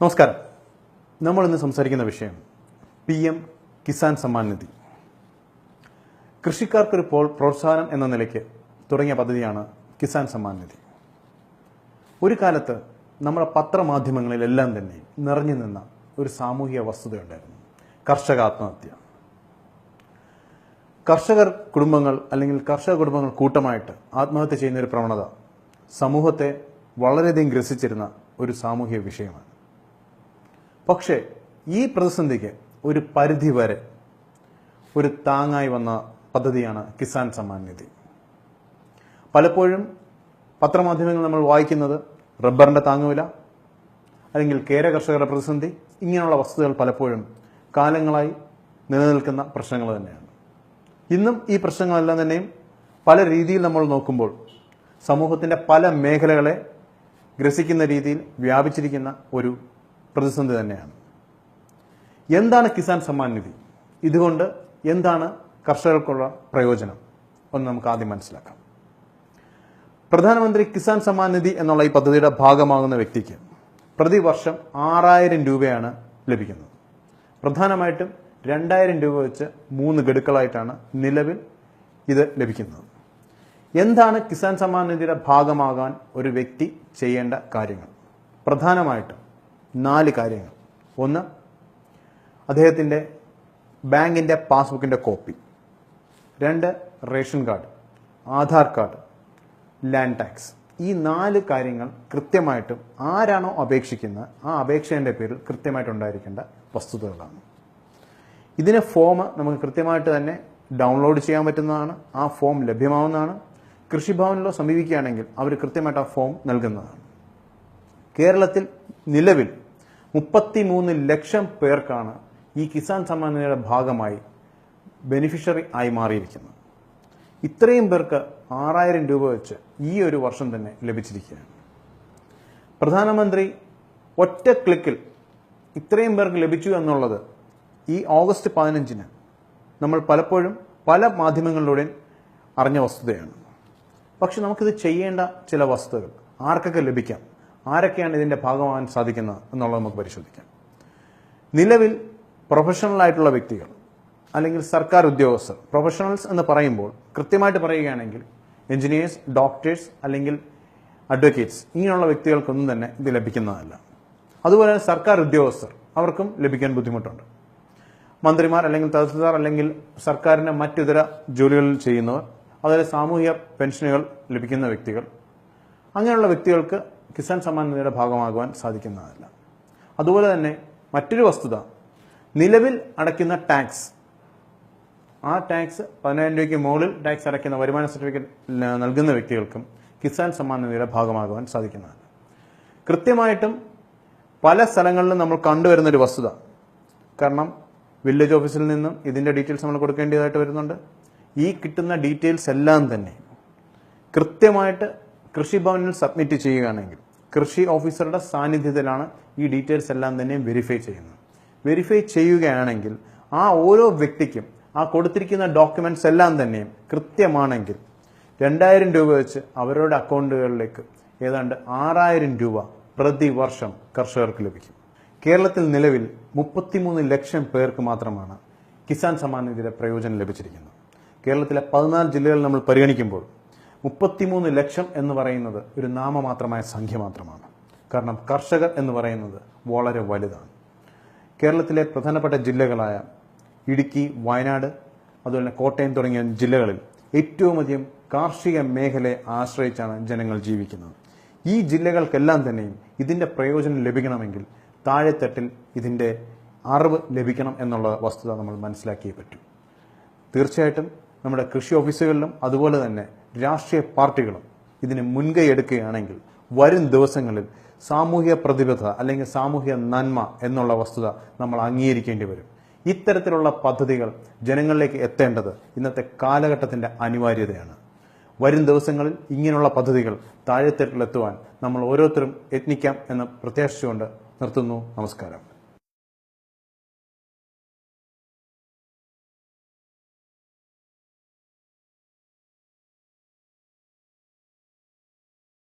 നമസ്കാരം. നമ്മൾ ഇന്ന് സംസാരിക്കുന്ന വിഷയം PM കിസാൻ സമ്മാൻ നിധി. കൃഷിക്കാർക്കൊരു പ്രോത്സാഹനം എന്ന നിലയ്ക്ക് തുടങ്ങിയ പദ്ധതിയാണ് കിസാൻ സമ്മാൻ നിധി. ഒരു കാലത്ത് നമ്മുടെ പത്രമാധ്യമങ്ങളിലെല്ലാം തന്നെ നിറഞ്ഞു നിന്ന ഒരു സാമൂഹിക വസ്തുതയുണ്ടായിരുന്നു: കർഷക ആത്മഹത്യ. കർഷക കുടുംബങ്ങൾ കൂട്ടമായിട്ട് ആത്മഹത്യ ചെയ്യുന്ന ഒരു പ്രവണത സമൂഹത്തെ വളരെയധികം ഗ്രസിച്ചിരുന്ന ഒരു സാമൂഹിക വിഷയമാണ്. പക്ഷേ ഈ പ്രതിസന്ധിക്ക് ഒരു പരിധിവരെ ഒരു താങ്ങായി വന്ന പദ്ധതിയാണ് കിസാൻ സമ്മാൻ നിധി. പലപ്പോഴും പത്രമാധ്യമങ്ങൾ നമ്മൾ വായിക്കുന്നത് റബ്ബറിന്റെ താങ്ങുവില, അല്ലെങ്കിൽ കേര കർഷകരുടെ പ്രതിസന്ധി, ഇങ്ങനെയുള്ള വസ്തുതകൾ പലപ്പോഴും കാലങ്ങളായി നിലനിൽക്കുന്ന പ്രശ്നങ്ങൾ തന്നെയാണ്. ഇന്നും ഈ പ്രശ്നങ്ങളെല്ലാം തന്നെയും പല രീതിയിൽ നമ്മൾ നോക്കുമ്പോൾ സമൂഹത്തിന്റെ പല മേഖലകളെ ഗ്രസിക്കുന്ന രീതിയിൽ വ്യാപിച്ചിരിക്കുന്ന ഒരു പ്രതിസന്ധി തന്നെയാണ്. എന്താണ് കിസാൻ സമ്മാൻ നിധി? ഇതുകൊണ്ട് എന്താണ് കർഷകർക്കുള്ള പ്രയോജനം ഒന്ന് നമുക്ക് ആദ്യം മനസ്സിലാക്കാം. പ്രധാനമന്ത്രി കിസാൻ സമ്മാൻ നിധി എന്നുള്ള ഈ പദ്ധതിയുടെ ഭാഗമാകുന്ന വ്യക്തിക്ക് പ്രതിവർഷം 6000 രൂപയാണ് ലഭിക്കുന്നത്. പ്രധാനമായിട്ടും 2000 രൂപ വെച്ച് 3 ഗഡുക്കളായിട്ടാണ് നിലവിൽ ഇത് ലഭിക്കുന്നത്. എന്താണ് കിസാൻ സമ്മാൻ നിധിയുടെ ഭാഗമാകാൻ ഒരു വ്യക്തി ചെയ്യേണ്ട കാര്യങ്ങൾ? പ്രധാനമായിട്ടും 4 കാര്യങ്ങൾ. ഒന്ന്, അദ്ദേഹത്തിൻ്റെ ബാങ്കിൻ്റെ പാസ്ബുക്കിൻ്റെ copy. 2, ration card, Aadhaar card, land tax. ഈ 4 കാര്യങ്ങൾ കൃത്യമായിട്ടും ആരാണോ അപേക്ഷിക്കുന്നത് ആ അപേക്ഷേൻ്റെ പേരിൽ കൃത്യമായിട്ടുണ്ടായിരിക്കേണ്ട വസ്തുതകളാണ്. ഇതിന് ഫോം നമുക്ക് കൃത്യമായിട്ട് തന്നെ ഡൗൺലോഡ് ചെയ്യാൻ പറ്റുന്നതാണ്. ആ ഫോം ലഭ്യമാവുന്നതാണ്. കൃഷിഭവനിലോ സമീപിക്കുകയാണെങ്കിൽ അവർ കൃത്യമായിട്ട് ആ ഫോം നൽകുന്നതാണ്. കേരളത്തിൽ നിലവിൽ 33 ലക്ഷം പേർക്കാണ് ഈ കിസാൻ സമ്മാൻ നിധിയുടെ ഭാഗമായി ബെനിഫിഷ്യറി ആയി മാറിയിരിക്കുന്നത്. ഇത്രയും പേർക്ക് 6000 രൂപ വെച്ച് ഈ ഒരു വർഷം തന്നെ ലഭിച്ചിരിക്കുകയാണ്. പ്രധാനമന്ത്രി ഒറ്റ ക്ലിക്കിൽ ഇത്രയും പേർക്ക് ലഭിച്ചു എന്നുള്ളത് ഈ ഓഗസ്റ്റ് 15 നമ്മൾ പലപ്പോഴും പല മാധ്യമങ്ങളിലൂടെയും അറിഞ്ഞ വസ്തുതയാണ്. പക്ഷെ നമുക്കിത് ചെയ്യേണ്ട ചില വസ്തുതകൾ, ആർക്കൊക്കെ ലഭിക്കാം, ആരൊക്കെയാണ് ഇതിൻ്റെ ഭാഗമാകാൻ സാധിക്കുന്നത് എന്നുള്ളത് നമുക്ക് പരിശോധിക്കാം. നിലവിൽ പ്രൊഫഷണൽ ആയിട്ടുള്ള വ്യക്തികൾ അല്ലെങ്കിൽ സർക്കാർ ഉദ്യോഗസ്ഥർ, പ്രൊഫഷണൽസ് എന്ന് പറയുമ്പോൾ കൃത്യമായിട്ട് പറയുകയാണെങ്കിൽ എഞ്ചിനീയേഴ്സ്, ഡോക്ടേഴ്സ് അല്ലെങ്കിൽ അഡ്വക്കേറ്റ്സ്, ഇങ്ങനെയുള്ള വ്യക്തികൾക്കൊന്നും തന്നെ ഇത് ലഭിക്കുന്നതല്ല. അതുപോലെ തന്നെ സർക്കാർ ഉദ്യോഗസ്ഥർ, അവർക്കും ലഭിക്കാൻ ബുദ്ധിമുട്ടുണ്ട്. മന്ത്രിമാർ അല്ലെങ്കിൽ തഹസിൽദാർ അല്ലെങ്കിൽ സർക്കാരിൻ്റെ മറ്റിതര ജോലികളിൽ ചെയ്യുന്നവർ, അതുപോലെ സാമൂഹിക പെൻഷനുകൾ ലഭിക്കുന്ന വ്യക്തികൾ, അങ്ങനെയുള്ള വ്യക്തികൾക്ക് കിസാൻ സമ്മാൻ നിധിയുടെ ഭാഗമാകുവാൻ സാധിക്കുന്നതല്ല. അതുപോലെ തന്നെ മറ്റൊരു വസ്തുത, നിലവിൽ അടയ്ക്കുന്ന ടാക്സ്, ആ ടാക്സ് 10000 രൂപയ്ക്ക് മുകളിൽ ടാക്സ് അടയ്ക്കുന്ന വരുമാന സർട്ടിഫിക്കറ്റ് നൽകുന്ന വ്യക്തികൾക്കും കിസാൻ സമ്മാൻ നിധിയുടെ ഭാഗമാകുവാൻ സാധിക്കുന്നതല്ല. കൃത്യമായിട്ടും പല സ്ഥലങ്ങളിലും നമ്മൾ കണ്ടുവരുന്നൊരു വസ്തുത, കാരണം വില്ലേജ് ഓഫീസിൽ നിന്നും ഇതിൻ്റെ ഡീറ്റെയിൽസ് നമ്മൾ കൊടുക്കേണ്ടതായിട്ട് വരുന്നുണ്ട്. ഈ കിട്ടുന്ന ഡീറ്റെയിൽസ് എല്ലാം തന്നെ കൃത്യമായിട്ട് കൃഷിഭവനിൽ സബ്മിറ്റ് ചെയ്യുകയാണെങ്കിൽ കൃഷി ഓഫീസറുടെ സാന്നിധ്യത്തിലാണ് ഈ ഡീറ്റെയിൽസ് എല്ലാം തന്നെ വെരിഫൈ ചെയ്യുന്നത്. വെരിഫൈ ചെയ്യുകയാണെങ്കിൽ ആ ഓരോ വ്യക്തിക്കും ആ കൊടുത്തിരിക്കുന്ന ഡോക്യുമെന്റ്സ് എല്ലാം തന്നെയും കൃത്യമാണെങ്കിൽ 2000 രൂപ വെച്ച് അവരുടെ അക്കൗണ്ടുകളിലേക്ക് ഏതാണ്ട് 6000 രൂപ പ്രതിവർഷം കർഷകർക്ക് ലഭിക്കും. കേരളത്തിൽ നിലവിൽ 33 ലക്ഷം പേർക്ക് മാത്രമാണ് കിസാൻ സമ്മാൻ നിധിയുടെ പ്രയോജനം ലഭിച്ചിരിക്കുന്നത്. കേരളത്തിലെ 14 ജില്ലകൾ നമ്മൾ പരിഗണിക്കുമ്പോൾ 33 ലക്ഷം എന്ന് പറയുന്നത് ഒരു നാമമാത്രമായ സംഖ്യ മാത്രമാണ്. കാരണം കർഷകർ എന്ന് പറയുന്നത് വളരെ വലുതാണ്. കേരളത്തിലെ പ്രധാനപ്പെട്ട ജില്ലകളായ ഇടുക്കി, വയനാട്, അതുപോലെ കോട്ടയം തുടങ്ങിയ ജില്ലകളിൽ ഏറ്റവും അധികം കാർഷിക മേഖലയെ ആശ്രയിച്ചാണ് ജനങ്ങൾ ജീവിക്കുന്നത്. ഈ ജില്ലകൾക്കെല്ലാം തന്നെയും ഇതിൻ്റെ പ്രയോജനം ലഭിക്കണമെങ്കിൽ താഴെത്തട്ടിൽ ഇതിൻ്റെ അറിവ് ലഭിക്കണം എന്നുള്ള വസ്തുത നമ്മൾ മനസ്സിലാക്കിയേ പറ്റൂ. തീർച്ചയായിട്ടും നമ്മുടെ കൃഷി ഓഫീസുകളിലും അതുപോലെ തന്നെ രാഷ്ട്രീയ പാർട്ടികളും ഇതിന് മുൻകൈ എടുക്കുകയാണെങ്കിൽ വരും ദിവസങ്ങളിൽ സാമൂഹിക പ്രതിബദ്ധത അല്ലെങ്കിൽ സാമൂഹിക നന്മ എന്നുള്ള വസ്തുത നമ്മൾ അംഗീകരിക്കേണ്ടി വരും. ഇത്തരത്തിലുള്ള പദ്ധതികൾ ജനങ്ങളിലേക്ക് എത്തേണ്ടത് ഇന്നത്തെ കാലഘട്ടത്തിൻ്റെ അനിവാര്യതയാണ്. വരും ദിവസങ്ങളിൽ ഇങ്ങനെയുള്ള പദ്ധതികൾ താഴെത്തട്ടിലെത്തുവാൻ നമ്മൾ ഓരോരുത്തരും യത്നിക്കാം എന്ന് പ്രത്യാശിച്ചുകൊണ്ട് നിർത്തുന്നു. നമസ്കാരം.